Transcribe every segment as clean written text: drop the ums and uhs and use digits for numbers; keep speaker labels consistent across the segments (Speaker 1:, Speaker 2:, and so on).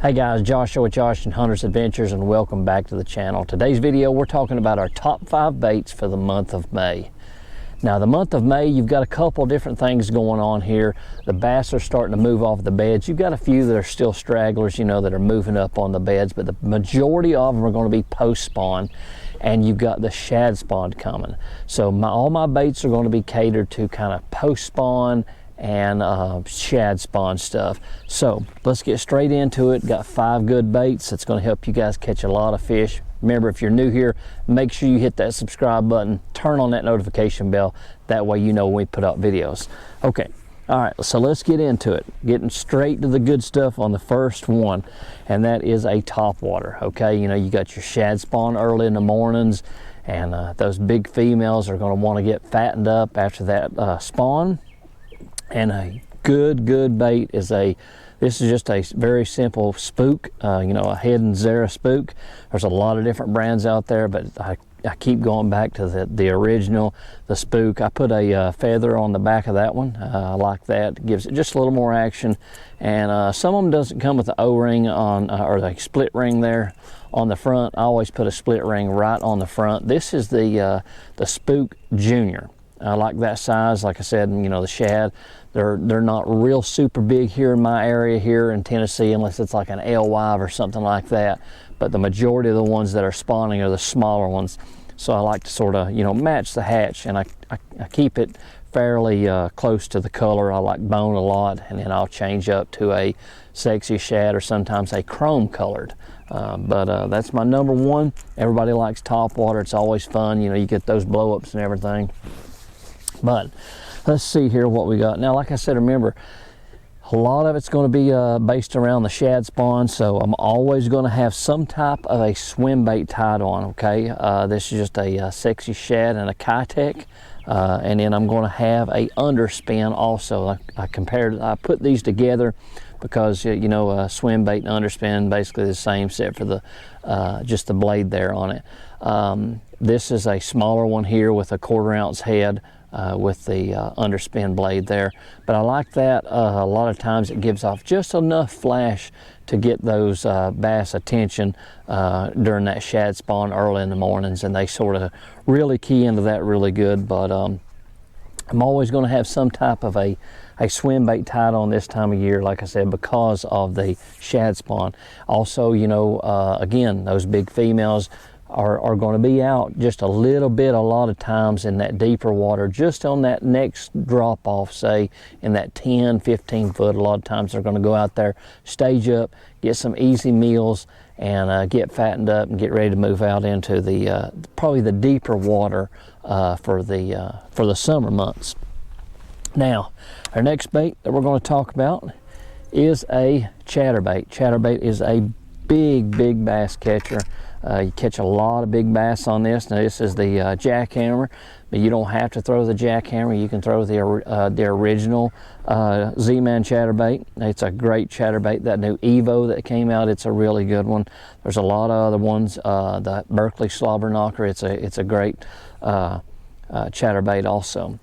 Speaker 1: Hey guys, Joshua with Josh and Hunter's Adventures, and welcome back to the channel. Today's video, we're talking about our top 5 baits for the month of May. Now, the month of May, you've got a couple different things going on here. The bass are starting to move off the beds. You've got a few that are still stragglers, you know, that are moving up on the beds, but the majority of them are going to be post spawn, and you've got the shad spawn coming. So all my baits are going to be catered to kind of post spawn and shad spawn stuff. So let's get straight into it. Got 5 good baits that's going to help you guys catch a lot of fish. Remember, if you're new here, make sure you hit that subscribe button, turn on that notification bell, that way you know when we put up videos. Okay, all right, so let's get into it. Getting straight to the good stuff on the first one, and that is a topwater. Okay, you know, you got your shad spawn early in the mornings, and those big females are going to want to get fattened up after that spawn. And a good bait is this is just a very simple spook, you know, a head and Zara spook. There's a lot of different brands out there, but I keep going back to the original, the spook. I put a feather on the back of that one. I like that. It gives it just a little more action. And some of them doesn't come with the O-ring on, or the split ring there on the front. I always put a split ring right on the front. This is the Spook Junior. I like that size. Like I said, you know, the shad, they're not real super big here in my area here in Tennessee, unless it's like an alewife or something like that. But the majority of the ones that are spawning are the smaller ones. So I like to sort of, you know, match the hatch, and I keep it fairly close to the color. I like bone a lot, and then I'll change up to a sexy shad or sometimes a chrome colored. But that's my number one. Everybody likes topwater. It's always fun. You know, you get those blow ups and everything. But let's see here what we got. Now, like I said, remember, a lot of it's going to be based around the shad spawn, so I'm always going to have some type of a swim bait tied on, okay? This is just a sexy shad and a Kitech, and then I'm going to have a underspin also. I put these together because, you know, swim bait and underspin basically the same, except for the just the blade there on it. This is a smaller one here with a 1/4 ounce head. With the underspin blade there, but I like that. A lot of times it gives off just enough flash to get those bass attention during that shad spawn early in the mornings, and they sort of really key into that really good. But I'm always going to have some type of a swim bait tied on this time of year, like I said, because of the shad spawn. Also, you know, again, those big females are going to be out just a little bit a lot of times in that deeper water, just on that next drop off, say in that 10-15 foot. A lot of times they're going to go out there, stage up, get some easy meals, and get fattened up and get ready to move out into the probably the deeper water for the summer months. Now, our next bait that we're going to talk about is a chatterbait. Chatterbait is a big bass catcher. You catch a lot of big bass on this. Now, this is the jackhammer, but you don't have to throw the jackhammer. You can throw the original Z-Man chatterbait. It's a great chatterbait. That new Evo that came out, it's a really good one. There's a lot of other ones. The Berkeley Slobber Knocker, it's a great chatterbait also.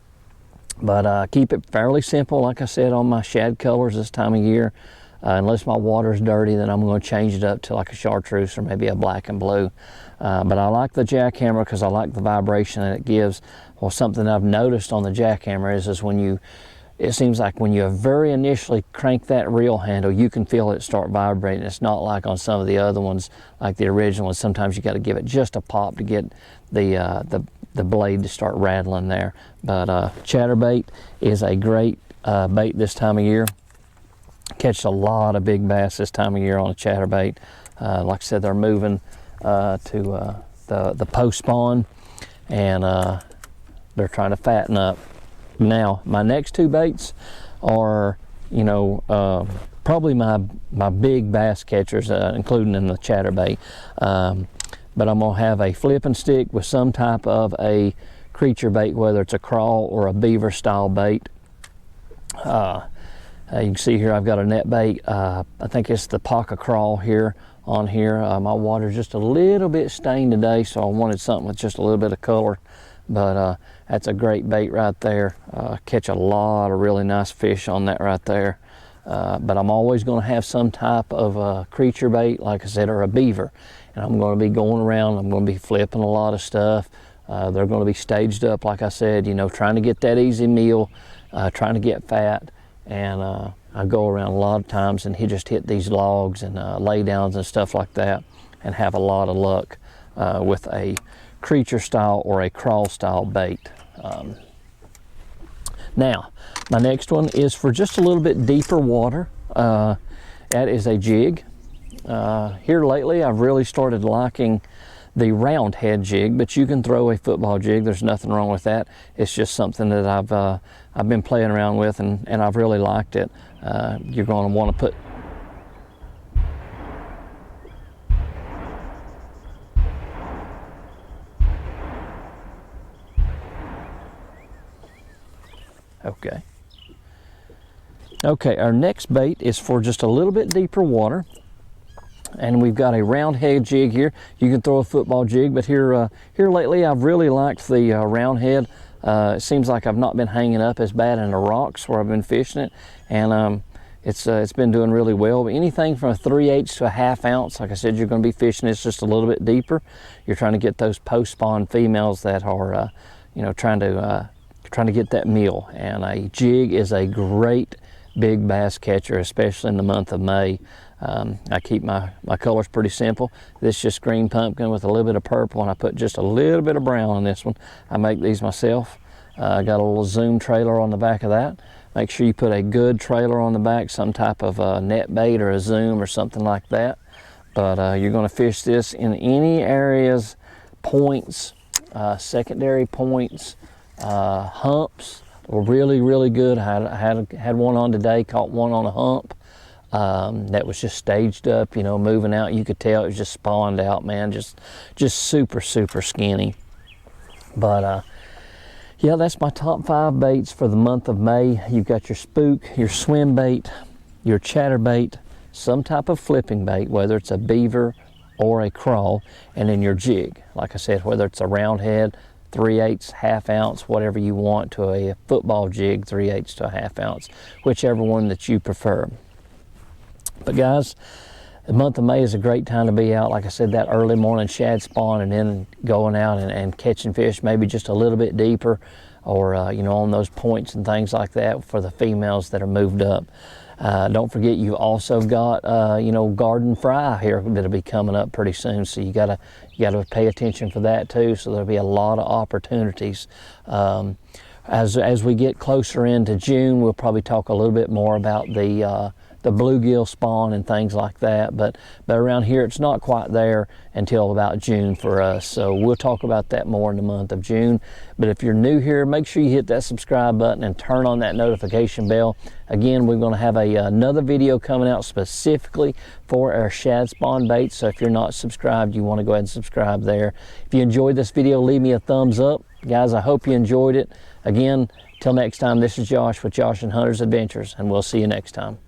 Speaker 1: But keep it fairly simple, like I said, on my shad colors this time of year. Unless my water's dirty, then I'm going to change it up to like a chartreuse or maybe a black and blue. But I like the jackhammer because I like the vibration that it gives. Well, something I've noticed on the jackhammer is when it seems like when you very initially crank that reel handle, you can feel it start vibrating. It's not like on some of the other ones, like the original ones. Sometimes you got to give it just a pop to get the blade to start rattling there. But chatterbait is a great bait this time of year. Catch a lot of big bass this time of year on a chatterbait. Like I said, they're moving to the post spawn, and they're trying to fatten up. Now, my next 2 baits are, you know, probably my big bass catchers, including in the chatterbait. But I'm gonna have a flipping stick with some type of a creature bait, whether it's a crawl or a beaver style bait. You can see here I've got a net bait. I think it's the Paca Crawl here on here. My water's just a little bit stained today, so I wanted something with just a little bit of color. But that's a great bait right there. Catch a lot of really nice fish on that right there. but I'm always going to have some type of creature bait, like I said, or a beaver. And I'm going to be going around, I'm going to be flipping a lot of stuff. They're going to be staged up, like I said, you know, trying to get that easy meal, trying to get fat. And I go around a lot of times and just hit these logs and lay downs and stuff like that, and have a lot of luck with a creature style or a crawl style bait. Now, my next one is for just a little bit deeper water. That is a jig. Here lately, I've really started liking the round head jig, but you can throw a football jig. There's nothing wrong with that. It's just something that I've been playing around with, and I've really liked it. You're going to want to put Okay, our next bait is for just a little bit deeper water, and we've got a round head jig here. You can throw a football jig, but here lately I've really liked the round head. It seems like I've not been hanging up as bad in the rocks where I've been fishing it, and it's been doing really well. But anything from a 3/8 to a 1/2 ounce, like I said, you're going to be fishing this just a little bit deeper. You're trying to get those post-spawn females that are, you know, trying to get that meal. And a jig is a great big bass catcher, especially in the month of May. I keep my colors pretty simple. This is just green pumpkin with a little bit of purple, and I put just a little bit of brown on this one. I make these myself. I got a little zoom trailer on the back of that. Make sure you put a good trailer on the back, some type of net bait or a zoom or something like that. But you're going to fish this in any areas, points, secondary points, humps were really good. I had one on today, caught one on a hump that was just staged up, you know, moving out. You could tell it was just spawned out, man, just super skinny. But yeah, that's my top 5 baits for the month of May. You've got your spook, your swim bait, your chatterbait, some type of flipping bait, whether it's a beaver or a crawl, and then your jig. Like I said, whether it's a round head, 3/8, 1/2 ounce, whatever you want, to a football jig, 3/8 to a 1/2 ounce, whichever one that you prefer. But guys, the month of May is a great time to be out. Like I said, that early morning shad spawn, and then going out and catching fish, maybe just a little bit deeper, or you know, on those points and things like that for the females that are moved up. Don't forget, you've also got you know, garden fry here that'll be coming up pretty soon, so you gotta pay attention for that too. So there'll be a lot of opportunities. As we get closer into June, we'll probably talk a little bit more about the bluegill spawn and things like that, but around here it's not quite there until about June for us, so we'll talk about that more in the month of June. But if you're new here, make sure you hit that subscribe button and turn on that notification bell. Again, we're going to have another video coming out specifically for our shad spawn baits, so if you're not subscribed, you want to go ahead and subscribe there. If you enjoyed this video, leave me a thumbs up. Guys, I hope you enjoyed it. Again, till next time, this is Josh with Josh and Hunter's Adventures, and we'll see you next time.